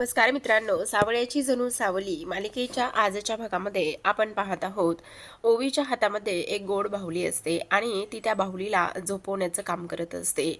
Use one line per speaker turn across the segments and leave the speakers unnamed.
नमस्कार मित्रांनो, सावळ्याची जणू सावली मालिकेच्या आजच्या भागामध्ये आपण पाहत आहोत. ओवीच्या हातामध्ये एक गोड बाहुली असते आणि ती त्या बाहुलीला झोपवण्याचं काम करत असते.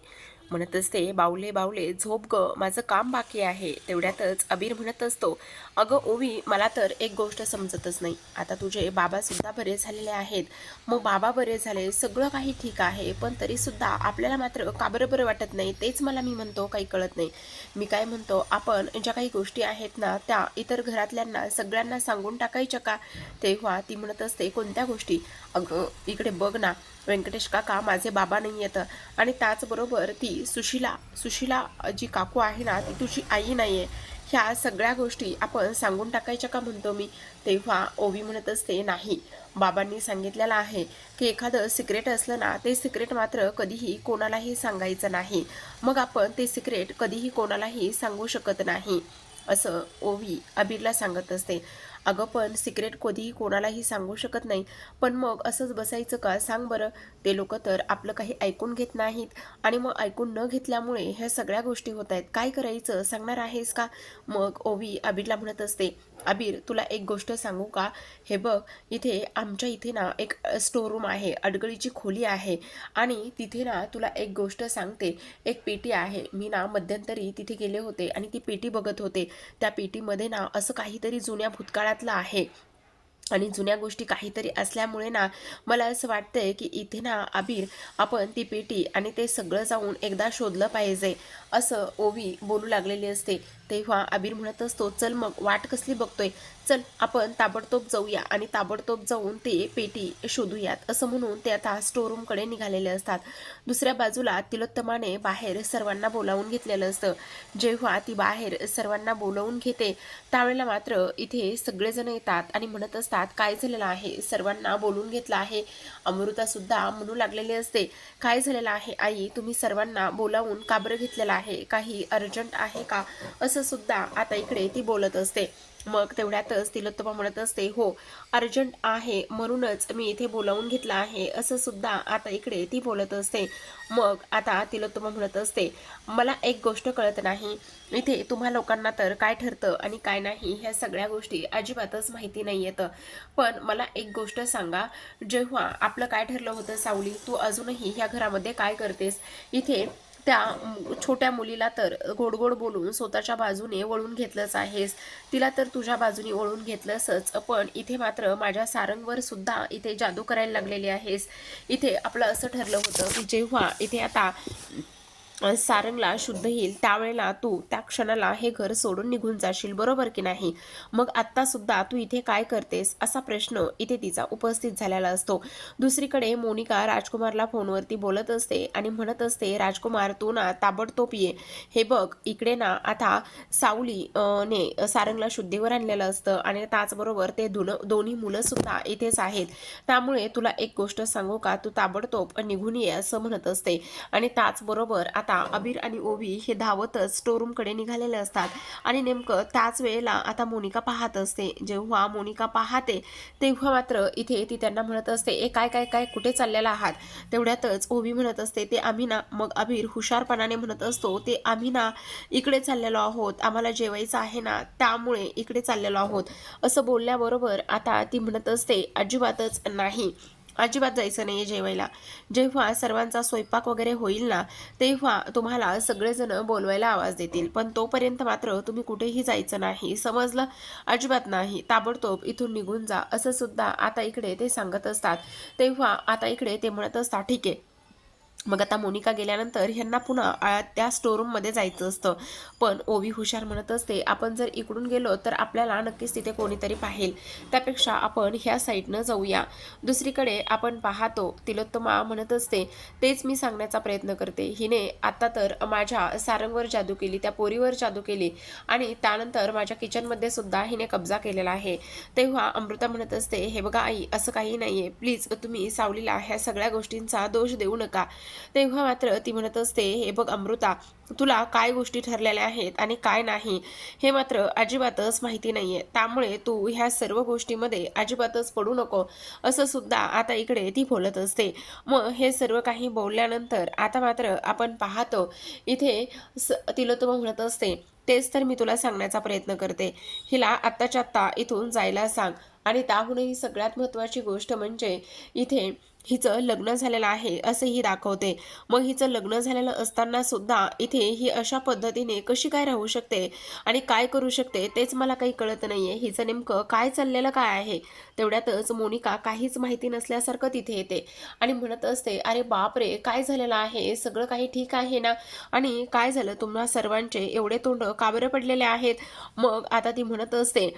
म्हणत असते, बावले बावले झोप ग, माझं काम बाकी आहे. तेवढ्यातच अबीर म्हणत असतो, अगं ओवी, मला तर एक गोष्ट समजतच नाही. आता तुझे बाबा सुद्धा बरे झालेले आहेत. मग बाबा बरे झाले, सगळं काही ठीक आहे, पण तरी सुद्धा आपल्याला मात्र का बरं वाटत नाही, तेच मला मी म्हणतो काही कळत नाही. मी काय म्हणतो, आपण ज्या काही गोष्टी आहेत ना, त्या इतर घरातल्यांना सगळ्यांना सांगून टाकायच्या का? तेव्हा ती म्हणत असते, कोणत्या गोष्टी? अगं इकडे बघ ना, व्यंकटेश काका माझे बाबा नाही येत, आणि त्याचबरोबर ती सुशिला सुशिला जी काकू आहे ना, ती तुझी आई नाही आहे. ह्या सगळ्या गोष्टी आपण सांगून टाकायच्या का म्हणतो मी. तेव्हा ओवी म्हणत असते, नाही, बाबांनी सांगितलेलं आहे की एखादं सिक्रेट असलं ना, ते सिक्रेट मात्र कधीही कोणालाही सांगायचं नाही. मग आपण ते सिक्रेट कधीही कोणालाही सांगू शकत नाही, असं ओवी अबीरला सांगत असते. अगं पण सिक्रेट कधीही कोणालाही सांगू शकत नाही, पण मग असंच बसायचं का सांग बरं? ते लोक तर आपलं काही ऐकून घेत नाहीत, आणि मग ऐकून न घेतल्यामुळे ह्या सगळ्या गोष्टी होत आहेत. काय करायचं, सांगणार आहेस का? मग ओवी अबीरला म्हणत असते, अबीर तुला एक गोष्ट सांगू का? हे बघ, इथे आमच्या इथे ना एक स्टोर रूम आहे, अडगळीची खोली आहे, आणि तिथे ना तुला एक गोष्ट सांगते. एक पेटी आहे. मी ना मध्यंतरी तिथे गेले होते आणि ती पेटी बघत होते. त्या पेटीमध्ये ना असं काहीतरी जुन्या भूतकाळातलं आहे, आणि जुन्या गोष्टी काहीतरी असल्यामुळे ना मला असं वाटतंय की इथे ना अबीर, आपण ती पेटी आणि ते सगळं जाऊन एकदा शोधलं पाहिजे, असं ओवी बोलू लागलेली असते. तेव्हा अबीर म्हणत असतो, चल मग वाट कसली बघतोय, चल आपण ताबडतोब जाऊया आणि ताबडतोब जाऊन ते पेटी शोधूयात, असं म्हणून ते आता स्टोरूमकडे निघालेले असतात. दुसऱ्या बाजूला तिलोत्तमाने बाहेर सर्वांना बोलावून घेतलेलं असतं. जेव्हा ती बाहेर सर्वांना बोलावून घेते, त्यावेळेला मात्र इथे सगळेजण येतात आणि म्हणत असतात, काय झालेलं आहे, सर्वांना बोलून घेतलं आहे. अमृता सुद्धा म्हणू लागलेली असते, काय झालेलं आहे आई, तुम्ही सर्वांना बोलावून का बरं घेतलेलं आहे, काही अर्जंट आहे का, असं सुद्धा आता इकडे ती बोलत असते. मग तेवढ्यातच तिलोत्तमा म्हणत असते, हो, अर्जंट आहे म्हणूनच मी इथे बोलावून घेतलं आहे, असं सुद्धा आता इकडे ती बोलत असते. मग आता तिलोत्तमा म्हणत असते, मला एक गोष्ट कळत नाही, इथे तुम्हा लोकांना तर काय ठरतं आणि काय नाही ह्या सगळ्या गोष्टी अजिबातच माहिती नाही येतं. पण मला एक गोष्ट सांगा, जेव्हा आपलं काय ठरलं होतं सावली, तू अजूनही ह्या घरामध्ये काय करतेस? इथे त्या छोट्या मुलीला तर गोड गोड बोलून स्वतःच्या बाजूने वळून घेतलंच आहेस, तिला तर तुझ्या बाजूने वळून घेतलंसच, पण इथे मात्र माझ्या सारंगवर सुद्धा इथे जादू करायला लागलेली आहेस. इथे आपलं असं ठरलं होतं की जेव्हा इथे आता सारंगला शुद्ध येईल त्यावेळेला तू त्या क्षणाला हे घर सोडून निघून जाशील, बरोबर की नाही? मग आत्ता सुद्धा तू इथे काय करतेस, असा प्रश्न इथे तिचा उपस्थित झालेला असतो. दुसरीकडे मोनिका राजकुमारला फोनवरती बोलत असते आणि म्हणत असते, राजकुमार तू ना ताबडतोब ये. हे बघ, इकडे ना आता सावली ने सारंगला शुद्धीवर आणलेलं असतं, आणि त्याचबरोबर ते दोन्ही मुलं सुद्धा इथेच आहेत. त्यामुळे तुला एक गोष्ट सांगू का, तू ताबडतोब निघून ये, असं म्हणत असते. आणि त्याचबरोबर आता अबीर आणि ओवी हे धावतच स्टोरूमकडे निघालेले असतात, आणि नेमकं त्याच वेळेला आता मोनिका पाहत असते. जेव्हा मोनिका पाहते, तेव्हा मात्र इथे ती त्यांना म्हणत असते, ए काय काय काय, कुठे चाललेला आहात? तेवढ्यातच ओवी म्हणत असते, ते आम्ही ना, मग अबीर हुशारपणाने म्हणत असतो, ते आम्ही ना इकडे चाललेलो आहोत, आम्हाला जेवायचं आहे ना, त्यामुळे इकडे चाललेलो आहोत, असं बोलल्याबरोबर आता ती म्हणत असते, अजिबातच नाही, अजिबात जायचं नाही जेवायला. जेव्हा सर्वांचा स्वयंपाक वगैरे होईल ना, तेव्हा तुम्हाला सगळेजण बोलवायला आवाज देतील, पण तोपर्यंत मात्र तुम्ही कुठेही जायचं नाही, समजलं? अजिबात नाही, ताबडतोब इथून निघून जा, असं सुद्धा आता इकडे ते सांगत असतात. तेव्हा आता इकडे ते म्हणत असतात, ठीक आहे. मग आता मोनिका गेल्यानंतर ह्यांना पुन्हा त्या स्टोरूममध्ये जायचं असतं. पण ओवी हुशार म्हणत असते, आपण जर इकडून गेलो तर आपल्याला नक्कीच तिथे कोणीतरी पाहेल, त्यापेक्षा आपण ह्या साईडनं जाऊया. दुसरीकडे आपण पाहतो, तिलोत्तमा म्हणत असते, तेच मी सांगण्याचा प्रयत्न करते, हिने आता तर माझ्या सारंगवर जादू केली, त्या पोरीवर जादू केली, आणि त्यानंतर माझ्या किचनमध्ये सुद्धा हिने कब्जा केलेला आहे. तेव्हा अमृता म्हणत असते, हे बघा आई, असं काही नाहीये, प्लीज तुम्ही सावलीला ह्या सगळ्या गोष्टींचा दोष देऊ नका. तेव्हा मात्र ती म्हणत असते, हे बघ अमृता, तुला काय गोष्टी ठरलेल्या आहेत आणि काय नाही हे मात्र अजिबातच माहिती नाहीये, त्यामुळे तू ह्या सर्व गोष्टीमध्ये अजिबातच पडू नको, असं सुद्धा आता इकडे ती बोलत असते. मग हे सर्व काही बोलल्यानंतर आता मात्र आपण पाहतो, इथे तिलोत्तमा म्हणत असते, तेच तर मी तुला सांगण्याचा प्रयत्न करते. हिला आत्ताच्या आत्ता इथून जायला सांग. आणि त्याहूनही सगळ्यात महत्त्वाची गोष्ट म्हणजे इथे हिचं लग्न झालेलं आहे असंही दाखवते. मग हिचं लग्न झालेलं असताना सुद्धा इथे ही अशा पद्धतीने कशी काय राहू शकते आणि काय करू शकते तेच मला काही कळत नाहीये. हिचं नेमकं काय चाललेलं काय आहे? तेवढ्यातच मोनिका काहीच माहिती नसल्यासारखं तिथे येते आणि म्हणत असते, "अरे बापरे! काय झालेलं आहे? सगळं काही ठीक आहे ना? आणि काय झालं तुम्हा सर्वांचे एवढे तोंड का बरं पडलेले आहेत?" मग आता ती म्हणत असते,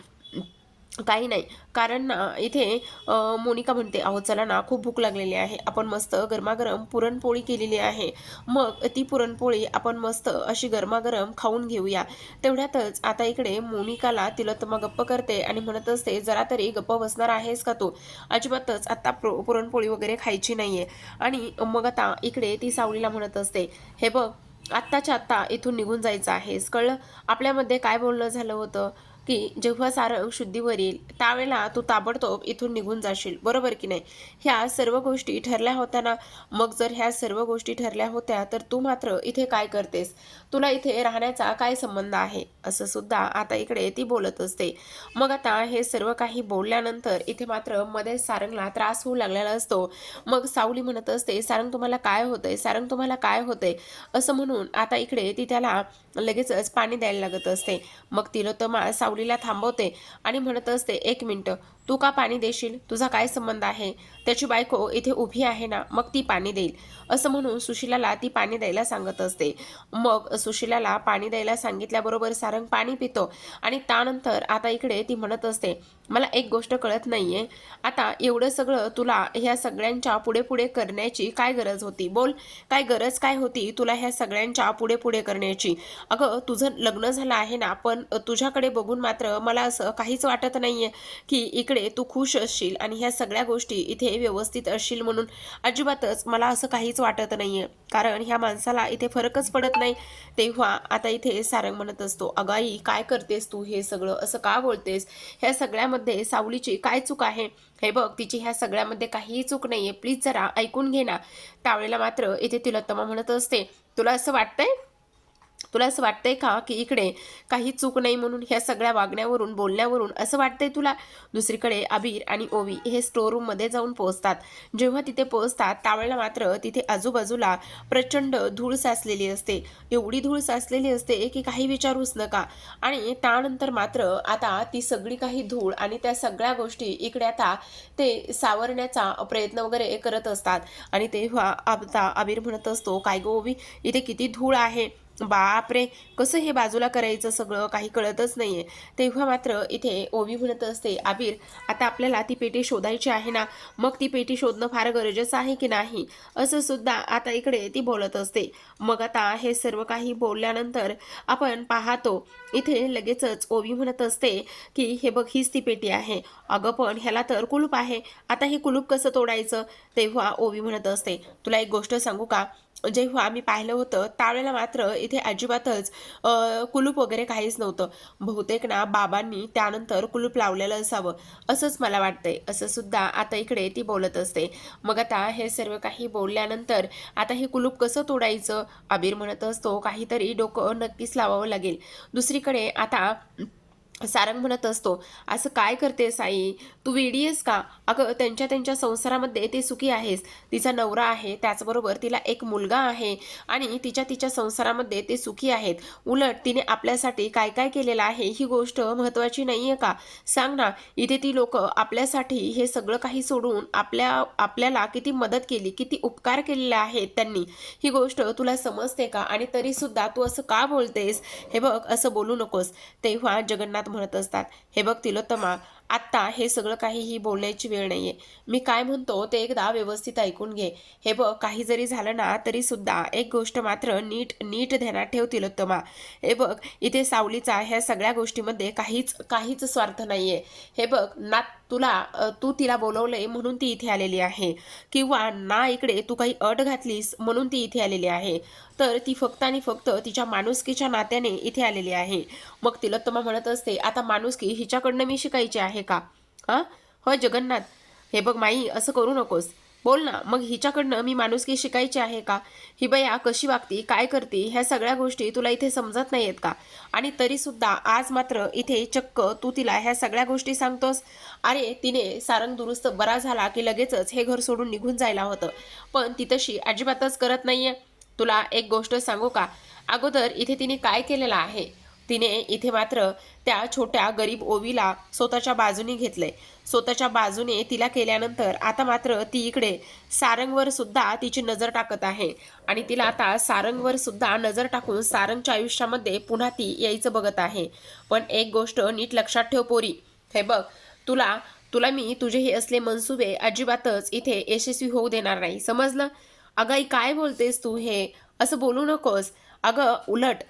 काही नाही. कारण ना इथे मोनिका म्हणते, "अहो चला ना, खूप भूक लागलेली आहे. आपण मस्त गरमागरम पुरणपोळी केलेली आहे. मग ती पुरणपोळी आपण मस्त अशी गरमागरम खाऊन घेऊया." तेवढ्यातच आता इकडे मोनिकाला तिलोत्तमा गप्प करते आणि म्हणत असते, "जरा तरी गप्प बसणार आहेस का तू? अजिबातच आता पुरणपोळी वगैरे खायची नाहीये." आणि मग आता इकडे ती सावलीला म्हणत असते, "हे बघ, आत्ताच्या आत्ता इथून निघून जायचं आहेस, कळलं? आपल्यामध्ये काय बोलणं झालं होतं, की जेव्हा सारंग शुद्धीवर येईल त्यावेळेला तू ताबडतोब इथून निघून जाशील, बरोबर की नाही? ह्या सर्व गोष्टी ठरल्या होत्या ना? मग जर ह्या सर्व गोष्टी ठरल्या होत्या तर तू मात्र इथे काय करतेस? तुला इथे राहण्याचा काय संबंध आहे?" असं सुद्धा आता इकडे ती बोलत असते. मग आता हे सर्व काही बोलल्यानंतर इथे मात्र मध्येच सारंगला त्रास होऊ लागलेला असतो. मग सावली म्हणत असते, "सारंग तुम्हाला काय होतंय? सारंग तुम्हाला काय होतंय?" असं म्हणून आता इकडे ती त्याला लगेचच पाणी द्यायला लागत असते. मग तिलोत्तमा सावलीला थांबवते आणि म्हणत असते, "एक मिनिटं, तू का पाणी देशील? तुझा काय संबंध आहे? त्याची बायको इथे उभी आहे ना, मग ती पाणी देईल." असं म्हणून सुशिलाला ती पाणी द्यायला सांगत असते. मग सुशिलाला पाणी द्यायला सांगितल्याबरोबर सारंग पाणी पितो आणि त्यानंतर आता इकडे ती म्हणत असते, "मला एक गोष्ट कळत नाहीये, आता एवढं सगळं तुला ह्या सगळ्यांच्या पुढे-पुढे करण्याची काय गरज होती? बोल, काय गरज काय होती तुला ह्या सगळ्यांच्या पुढे-पुढे करण्याची? अगं, तुझं लग्न झालं आहे ना, पण तुझ्याकडे बघून मात्र मला असं काहीच वाटत नाहीये, की इकडे तू खुश असशील आणि ह्या सगळ्या गोष्टी इथे व्यवस्थित असशील म्हणून. अजिबातच मला असं काहीच वाटत नाहीये. कारण ह्या माणसाला इथे फरकच पडत नाही." तेव्हा आता इथे सारंग म्हणत असतो, "अगं आई, काय करतेस तू हे सगळं? असं का बोलतेस? ह्या सगळ्यामध्ये सावलीची काय चूक आहे? हे बघ, तिची ह्या सगळ्यामध्ये काहीही चूक नाहीये. प्लीज जरा ऐकून घे ना." त्यावेळेला मात्र इथे तिलोत्तमा म्हणत असते, तुला असं वाटतंय का, की इकडे काही चूक नाही म्हणून ह्या सगळ्या वागण्यावरून, बोलण्यावरून असं वाटतंय तुला?" दुसरीकडे अबीर आणि ओवी हे स्टोर रूममध्ये जाऊन पोहोचतात. जेव्हा तिथे पोहोचतात त्यावेळेला मात्र तिथे आजूबाजूला प्रचंड धूळ साचलेली असते. एवढी धूळ साचलेली असते, की काही विचारूच नका. आणि त्यानंतर मात्र आता ती सगळी काही धूळ आणि त्या सगळ्या गोष्टी इकडे आता ते सावरण्याचा प्रयत्न वगैरे करत असतात. आणि तेव्हा आता अबीर म्हणत असतो, "काय गं ओवी, इथे किती धूळ आहे. बापरे! कसं हे बाजूला करायचं सगळं काही कळतच नाहीये." तेव्हा मात्र इथे ओवी म्हणत असते, "अबीर, आता आपल्याला ती पेटी शोधायची आहे ना, मग ती पेटी शोधणं फार गरजेचं आहे की नाही?" असं सुद्धा आता इकडे ती बोलत असते. मग आता हे सर्व काही बोलल्यानंतर आपण पाहतो इथे लगेचच ओवी म्हणत असते, की "हे बघ, हीच ती पेटी आहे." "अगं, पण ह्याला तर कुलूप आहे. आता हे कुलूप कसं तोडायचं?" तेव्हा ओवी म्हणत असते, "तुला एक गोष्ट सांगू का? जेव्हा आम्ही पाहिलं होतं त्यावेळेला मात्र इथे अजिबातच कुलूप वगैरे काहीच नव्हतं. बहुतेक ना बाबांनी त्यानंतर कुलूप लावलेलं असावं, असंच मला वाटतंय." असं सुद्धा आता इकडे ती बोलत असते. मग आता हे सर्व काही बोलल्यानंतर आता हे कुलूप कसं तोडायचं? अबीर म्हणत असतो, "काहीतरी डोकं नक्कीच लावावं लागेल." दुसरीकडे आता सारंग म्हणत असतो, "असं काय करतेस आई? तू वेडी आहेस का? अगं, त्यांच्या त्यांच्या संसारामध्ये ते सुखी आहेस. तिचा नवरा आहे, त्याचबरोबर तिला एक मुलगा आहे आणि तिच्या संसारामध्ये ते सुखी आहेत. उलट तिने आपल्यासाठी काय काय केलेलं आहे ही गोष्ट महत्त्वाची नाहीये का? सांग ना." इथे ती लोकं आपल्यासाठी हे सगळं काही सोडून आपल्याला किती मदत केली, किती उपकार केलेले आहेत त्यांनी, ही गोष्ट तुला समजते का? आणि तरीसुद्धा तू असं का बोलतेस? हे बघ, असं बोलू नकोस." तेव्हा जगन्नाथ म्हणत असतात, "हे बघ तिलोत्तमा, आत्ता हे सगळं काहीही बोलण्याची वेळ नाहीये. मी काय म्हणतो ते एकदा व्यवस्थित ऐकून घे. हे बघ, काही जरी झालं ना तरी सुद्धा एक गोष्ट मात्र नीट नीट ध्यानात ठेव तिलोत्तमा. हे बघ, इथे सावलीचा ह्या सगळ्या गोष्टीमध्ये काहीच काहीच स्वार्थ नाहीये. हे बघ ना, तू तिला बोलवलंय म्हणून ती इथे आलेली आहे, किंवा ना इकडे तू काही अट घातलीस म्हणून ती इथे आलेली आहे. तर ती फक्त आणि फक्त तिच्या माणुसकीच्या नात्याने इथे आलेली आहे." मग तिलोत्तमा म्हणत असते, "आता माणुसकी हिच्याकडनं मी शिकायची आहे का? हां? होय जगन्नाथ, हे बघ माई, असं करू नकोस." बोल ना, मग हिच्याकडनं मी माणुसकी शिकायची आहे का? ही बया कशी वागती, काय करते, ह्या सगळ्या गोष्टी तुला इथे समजत नाहीयेत का? आणि तरी सुद्धा आज मात्र इथे चक्क तू तिला ह्या सगळ्या गोष्टी सांगतोस. अरे तिने सारंग दुरुस्त बरा झाला की लगेचच हे घर सोडून निघून जायला होतं, पण ती तशी अजिबातच करत नाहीये. तुला एक गोष्ट सांगू का? अगोदर इथे तिने काय केलेलं आहे? तिने इथे मात्र त्या छोट्या गरीब ओवीला स्वतःच्या बाजूने घेतलंय. स्वतःच्या बाजूने तिला केल्यानंतर आता मात्र ती इकडे सारंगवर सुद्धा तिची नजर टाकत आहे. आणि तिला आता सारंगवर सुद्धा नजर टाकून सारंगच्या आयुष्यामध्ये पुन्हा ती यायचं बघत आहे. पण एक गोष्ट नीट लक्षात ठेव पोरी, हे बघ, तुला तुला मी तुझे हे असले मनसुबे अजिबातच इथे यशस्वी होऊ देणार नाही, समजलं? अगं आई, काय बोलतेस तू हे? असं बोलू नकोस. अगं उलट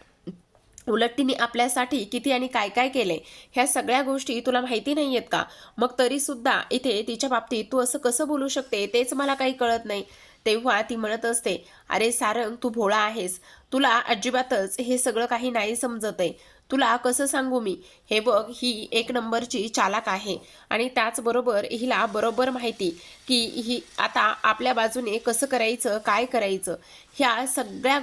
उलट तिने आपल्यासाठी किती आणि काय काय केले, ह्या सगळ्या गोष्टी तुला माहिती नाही आहेत का? मग तरी सुद्धा इथे तिच्या बाबतीत तू असं कसं बोलू शकते, तेच मला काही कळत नाही. तेव्हा ती म्हणत असते, अरे सारंग, तू भोळा आहेस, तुला अजिबातच हे सगळं काही नाही समजत आहे. तुला कसं सांगू मी? हे बघ, ही एक नंबरची चालाक आहे आणि त्याचबरोबर हिला बरोबर माहिती की ही आता आपल्या बाजूने कसं करायचं, काय करायचं, ह्या सगळ्या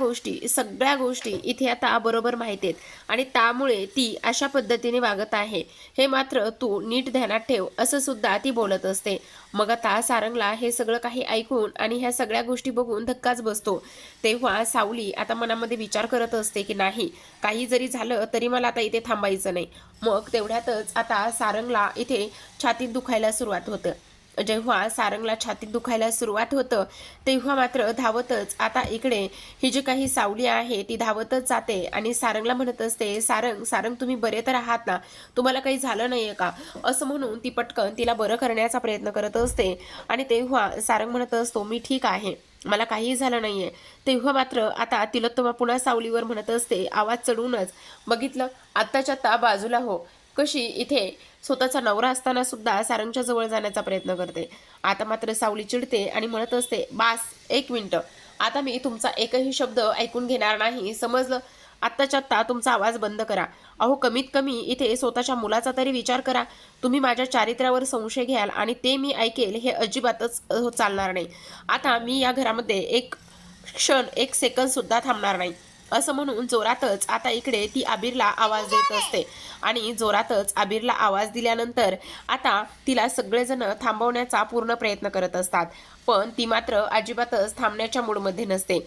गोष्टी इथे आता बरोबर माहिती आहेत आणि त्यामुळे ती अशा पद्धतीने वागत आहे. हे मात्र तू नीट ध्यानात ठेव, असं सुद्धा ती बोलत असते. मग आता सारंगला हे सगळं काही ऐकून आणि ह्या सगळ्या गोष्टी बघून धक्काच बसतो. तेव्हा सावली आता मनामध्ये विचार करत असते की नाही, काही जरी झालं तरी मला आता इथे थांबायचं नाही. मग तेवढ्यातच आता सारंगला इथे छातीत दुखायला सुरुवात होतं. जेव्हा सारंगला छातीत दुखायला सुरुवात होतं तेव्हा मात्र धावतच आता इकडे ही जी काही सावली आहे ती धावतच जाते आणि सारंगला म्हणत असते, सारंग, सारंग, तुम्ही बरे तर आहात ना? तुम्हाला काही झालं नाहीये का? असं म्हणून ती पटकन तिला बरं करण्याचा प्रयत्न करत असते. आणि तेव्हा सारंग म्हणत असतो, मी ठीक आहे, मला काहीही झालं नाहीये. तेव्हा मात्र आता तिलोत्तमा पुन्हा सावलीवर म्हणत असते आवाज चढवूनच, बघितलं, आत्ताच्या आत्ता बाजूला हो. कशी इथे स्वतःचा नवरा असताना सुद्धा सारंगच्या जवळ जाण्याचा प्रयत्न करते. आता मात्र सावली चिडते आणि म्हणत असते, बास, 1 मिनिट, आता मी तुमचा एकही शब्द ऐकून घेणार नाही, समजलं? आत्ताच्या आत्ता तुमचा आवाज बंद करा. अहो, कमीत कमी इथे स्वतःच्या मुलाचा तरी विचार करा. तुम्ही माझ्या चारित्र्यावर संशय घ्याल आणि ते मी ऐकेल, हे अजिबातच चालणार नाही. आता मी या घरामध्ये एक क्षण, 1 सेकंद सुद्धा थांबणार नाही. असं म्हणून जोरातच आता इकडे ती आबिरला आवाज देत असते आणि जोरातच आबिरला आवाज दिल्यानंतर आता तिला सगळेजण थांबवण्याचा पूर्ण प्रयत्न करत असतात. पण ती मात्र अजिबातच थांबण्याच्या मूडमध्ये नसते.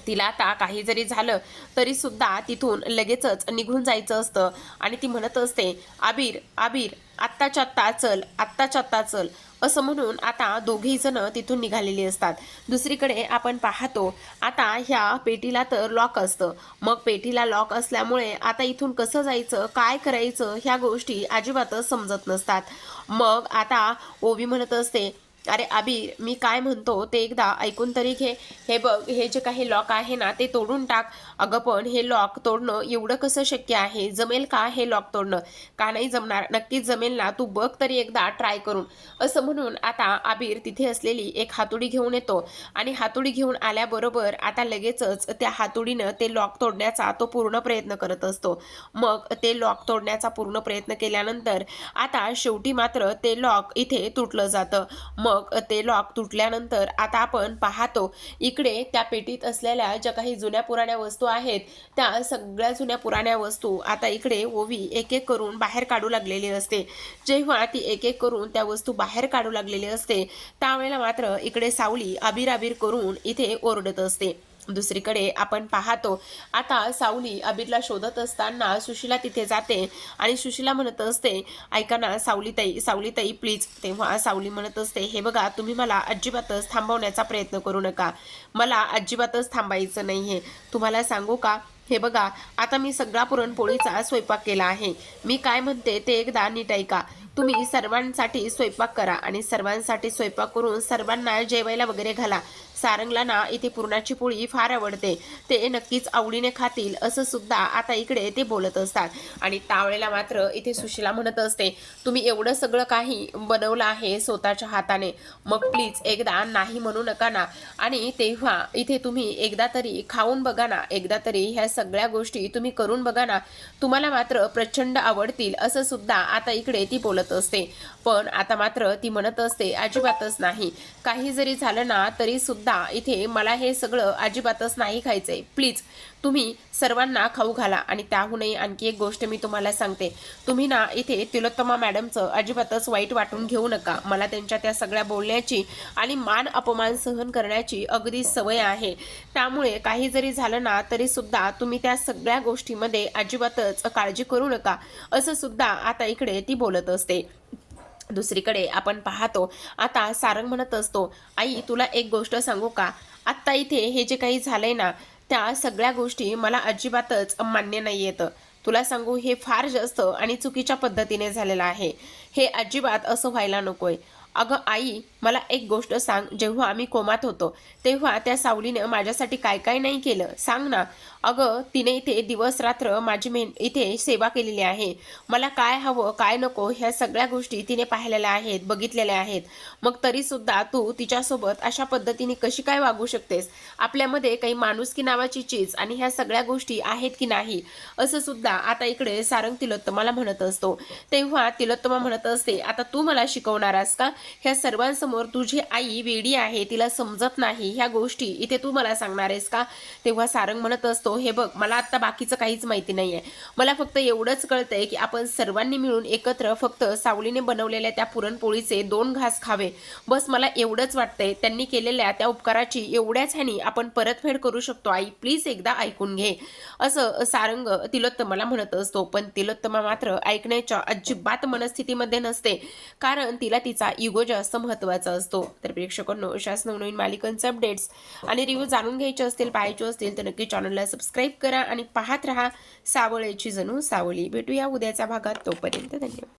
तिला आता काही जरी झालं तरी सुद्धा तिथून लगेचच निघून जायचं असतं आणि ती म्हणत असते, आबीर, आबीर, आत्ताच्या आत्ता चल, आत्ताच्या आत्ता चल, असं म्हणून आता दोघेही जण तिथून निघालेली असतात. दुसरीकडे आपण पाहतो आता ह्या पेटीला तर लॉक असतं. मग पेटीला लॉक असल्यामुळे आता इथून कसं जायचं, काय करायचं, ह्या गोष्टी अजिबातच समजत नसतात. मग आता ओवी म्हणत असते, अरे आबीर, मी काय म्हणतो ते एकदा ऐकून तरी घे. हे बघ, हे जे काही लॉक आहे ना ते तोडून टाक. अगं पण हे लॉक तोडणं एवढं कसं शक्य आहे? जमेल का हे लॉक तोडणं? का नाही जमणार? नक्कीच जमेल ना, तू बघ तरी एकदा ट्राय करून. असं म्हणून आता आबीर तिथे असलेली एक हातोडी घेऊन येतो आणि हातोडी घेऊन आल्याबरोबर आता लगेचच त्या हातोडीनं ते लॉक तोडण्याचा तो पूर्ण प्रयत्न करत असतो. मग ते लॉक तोडण्याचा पूर्ण प्रयत्न केल्यानंतर आता शेवटी मात्र ते लॉक इथे तुटलं जातं. मग ते लॉक तुटल्यानंतर आता आपण पाहतो इकडे त्या पेटीत असलेल्या ज्या काही जुन्या पुराण्या वस्तू आहेत त्या सगळ्या जुन्या पुराण्या वस्तू आता इकडे ओवी एक एक करून बाहेर काढू लागलेली असते. जेव्हा ती एक एक करून त्या वस्तू बाहेर काढू लागलेली असते त्यावेळेला मात्र इकडे सावली आबीर आबीर करून इथे ओरडत असते. दुसरीकडे आपण पाहतो आता सावली आबिरला शोधत असताना सुशीला तिथे जाते आणि सुशीला म्हणत असते, ऐका ना सावलीताई, सावलीताई प्लीज. तेव्हा सावली म्हणत असते, हे बघा, तुम्ही मला अजिबातच थांबवण्याचा प्रयत्न करू नका, मला अजिबातच थांबायचं नाहीये. तुम्हाला सांगू का, हे बघा, आता मी सगळा पुरणपोळीचा स्वयंपाक केला आहे. मी काय म्हणते ते एकदा नीट ऐका. तुम्ही सर्वांसाठी स्वयंपाक करा आणि सर्वांसाठी स्वयंपाक करून सर्वांना जेवायला वगैरे घाला. सारंगला ना इथे पुरणाची पोळी फार आवडते, ते नक्कीच आवडीने खातील असं सुद्धा आता इकडे ते बोलत असतात. आणि त्यावेळेला मात्र इथे सुशीला म्हणत असते, तुम्ही एवढं सगळं काही बनवलं आहे स्वतःच्या हाताने, मग प्लीज एकदा नाही म्हणू नका ना. आणि तेव्हा इथे तुम्ही एकदा तरी खाऊन बघा ना, एकदा तरी ह्या सगळ्या गोष्टी तुम्ही करून बघा ना, तुम्हाला मात्र प्रचंड आवडतील असं सुद्धा आता इकडे ती बोलत असते. पण आता मात्र ती म्हणत असते, अजिबातच नाही. काही जरी झालं ना तरी सुद्धा इथे मला हे सगळं अजिबातच नाही खायचंय. प्लीज तुम्ही सर्वांना खाऊ घाला. आणि त्याहूनही आणखी एक गोष्ट मी तुम्हाला सांगते, तुम्ही ना इथे तिलोत्तमा मॅडमचं अजिबातच वाईट वाटून घेऊ नका. मला त्यांच्या त्या सगळ्या बोलण्याची आणि मान अपमान सहन करण्याची अगदी सवय आहे. त्यामुळे काही जरी झालं ना तरी सुद्धा तुम्ही त्या सगळ्या गोष्टीमध्ये अजिबातच काळजी करू नका असं सुद्धा आता इकडे ती बोलत असते. दुसरीकडे आपण पाहतो, आता सारंग म्हणत असतो, आई तुला एक गोष्ट सांगू का, आत्ता इथे हे जे काही झालंय ना त्या सगळ्या गोष्टी मला अजिबातच मान्य नाही येतं. तुला सांगू, हे फार जास्त आणि चुकीच्या पद्धतीने झालेलं आहे. हे अजिबात असं व्हायला नकोय. अगं आई, मला एक गोष्ट सांग, जेव्हा आम्ही कोमात होतो तेव्हा त्या सावलीनं माझ्यासाठी काय काय नाही केलं सांग ना. अगं तिने इथे दिवस रात्र माझी इथे सेवा केलेली आहे. मला काय हवं काय नको ह्या सगळ्या गोष्टी तिने पाहिलेल्या आहेत, बघितलेल्या आहेत. मग तरी सुद्धा तू तिच्यासोबत अशा पद्धतीने कशी काय वागू शकतेस? आपल्यामध्ये काही माणुसकी नावाची चीज आणि ह्या सगळ्या गोष्टी आहेत की नाही असं सुद्धा आता इकडे सारंग तिलोत्तमाला म्हणत असतो. तेव्हा तिलोत्तमा म्हणत असते, आता तू मला शिकवणारस का? ह्या सर्वांसमोर तुझी आई वेडी आहे, तिला समजत नाही ह्या गोष्टी इथे तू मला सांगणार आहेस का? तेव्हा सारंग म्हणत असतो, हे बघ मला आता बाकीचं काहीच माहिती नाहीये. मला फक्त एवढंच कळतंय की आपण सर्वांनी मिळून एकत्र फक्त सावलीने बनवलेल्या त्या पुरणपोळीचे 2 घास खावे, बस मला एवढंच वाटतंय. त्यांनी केलेल्या त्या उपकाराची एवढ्याच ह्यानी आपण परतफेड करू शकतो. आई प्लीज एकदा ऐकून घे असं सारंग तिलोत्तमाला म्हणत असतो. पण तिलोत्तमा मात्र ऐकण्याच्या अजिबात मनस्थितीमध्ये नसते, कारण तिला तिचा इगो जास्त महत्त्वाचा असतो. तर प्रेक्षकांनो, अशाच नवनवीन मालिकांचे अपडेट्स आणि रिव्ह्यू जाणून घ्यायचे असतील, पाहायचे असतील तर नक्की चॅनलला सबस्क्राईब करा आणि पाहत रहा सावळ्याची जणू सावली. भेटूया उद्याच्या भागात. तोपर्यंत धन्यवाद.